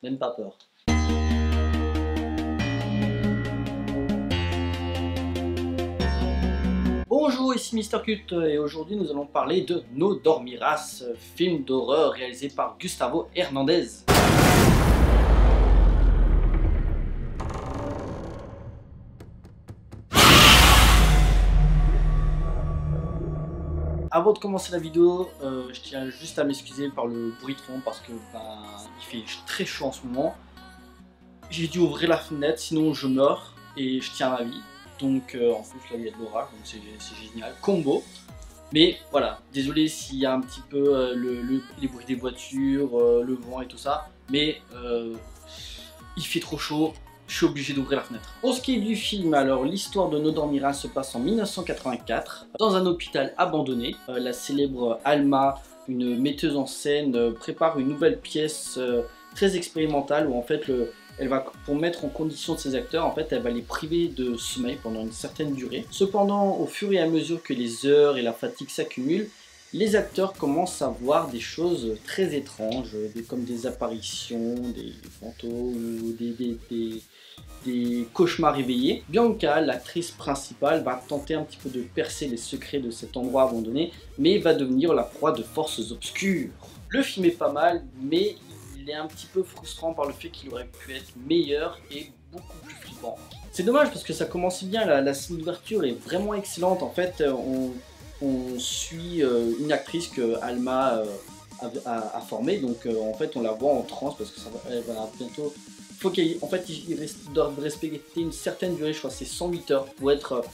même pas peur. Bonjour, ici Mister Cut et aujourd'hui nous allons parler de No Dormirás, film d'horreur réalisé par Gustavo Hernandez. Avant de commencer la vidéo, je tiens juste à m'excuser par le bruit de fond parce que il fait très chaud en ce moment. J'ai dû ouvrir la fenêtre, sinon je meurs et je tiens ma vie. Donc en plus là il y a de l'orage, donc c'est génial, combo. Mais voilà, désolé s'il y a un petit peu les bruits des voitures, le vent et tout ça. Mais il fait trop chaud, je suis obligé d'ouvrir la fenêtre. Pour ce qui est du film, alors l'histoire de No Dormirás se passe en 1984 dans un hôpital abandonné. La célèbre Alma, une metteuse en scène, prépare une nouvelle pièce très expérimentale où en fait elle va, pour mettre en condition de ses acteurs, en fait, elle va les priver de sommeil pendant une certaine durée. Cependant, au fur et à mesure que les heures et la fatigue s'accumulent, les acteurs commencent à voir des choses très étranges, comme des apparitions, des fantômes, des cauchemars éveillés. Bianca, l'actrice principale, va tenter un petit peu de percer les secrets de cet endroit abandonné, mais va devenir la proie de forces obscures. Le film est pas mal, mais il est un petit peu frustrant par le fait qu'il aurait pu être meilleur et beaucoup plus flippant. C'est dommage parce que ça commence bien, la scène d'ouverture est vraiment excellente. En fait, on suit une actrice que Alma a formée, donc en fait on la voit en transe parce que elle va bientôt... Faut en fait, ils doivent respecter une certaine durée, je crois que c'est 108 heures pour être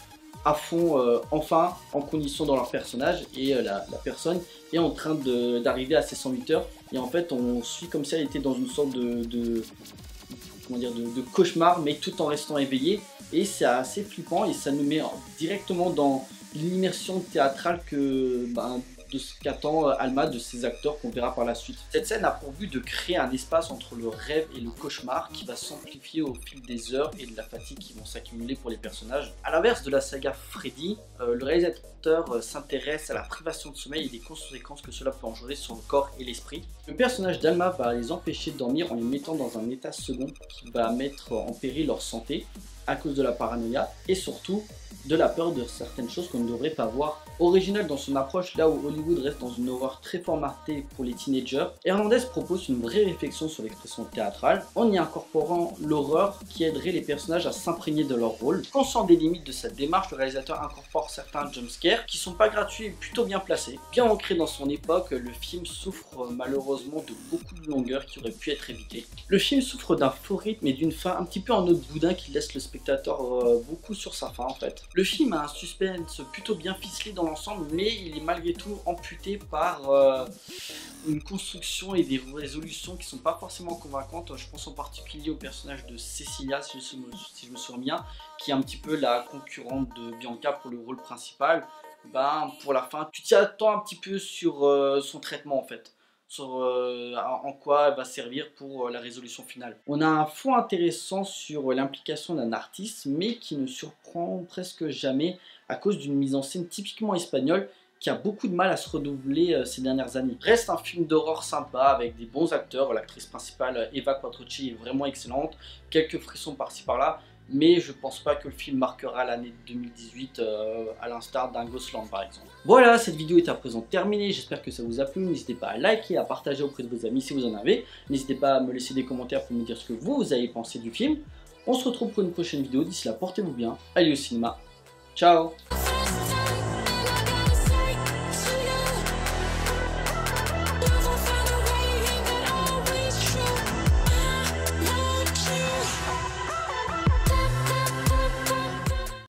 à fond, enfin en condition dans leur personnage, et la personne est en train d'arriver à ces 108 heures, et en fait on suit comme si elle était dans une sorte de cauchemar, mais tout en restant éveillé, et c'est assez flippant, et ça nous met directement dans l'immersion théâtrale de ce qu'attend Alma de ses acteurs qu'on verra par la suite. Cette scène a pour but de créer un espace entre le rêve et le cauchemar qui va s'amplifier au fil des heures et de la fatigue qui vont s'accumuler pour les personnages. A l'inverse de la saga Freddy, le réalisateur s'intéresse à la privation de sommeil et des conséquences que cela peut engendrer sur le corps et l'esprit. Le personnage d'Alma va les empêcher de dormir en les mettant dans un état second qui va mettre en péril leur santé à cause de la paranoïa et surtout de la peur de certaines choses qu'on ne devrait pas voir. Original dans son approche, là où Hollywood reste dans une horreur très formatée pour les teenagers, Hernandez propose une vraie réflexion sur l'expression théâtrale en y incorporant l'horreur qui aiderait les personnages à s'imprégner de leur rôle. Conscient des limites de cette démarche, le réalisateur incorpore certains jumpscares qui sont pas gratuits et plutôt bien placés. Bien ancré dans son époque, le film souffre malheureusement de beaucoup de longueurs qui auraient pu être évitées. Le film souffre d'un faux rythme et d'une fin un petit peu en eau de boudin qui laisse le spectateur beaucoup sur sa faim en fait. Le film a un suspense plutôt bien ficelé dans l'ensemble, mais il est malgré tout amputé par une construction et des résolutions qui sont pas forcément convaincantes. Je pense en particulier au personnage de Cecilia, si je me souviens bien, qui est un petit peu la concurrente de Bianca pour le rôle principal. Pour la fin, tu t'y attends un petit peu sur son traitement en fait. Sur en quoi elle va servir pour la résolution finale. On a un fond intéressant sur l'implication d'un artiste, mais qui ne surprend presque jamais à cause d'une mise en scène typiquement espagnole qui a beaucoup de mal à se renouveler ces dernières années. Reste un film d'horreur sympa avec des bons acteurs, l'actrice principale Eva Quattrocchi est vraiment excellente, quelques frissons par-ci par-là, mais je pense pas que le film marquera l'année 2018 à l'instar d'un Ghostland par exemple. Voilà, cette vidéo est à présent terminée, j'espère que ça vous a plu, n'hésitez pas à liker, à partager auprès de vos amis si vous en avez, n'hésitez pas à me laisser des commentaires pour me dire ce que vous avez pensé du film. On se retrouve pour une prochaine vidéo, d'ici là portez-vous bien, allez au cinéma, ciao.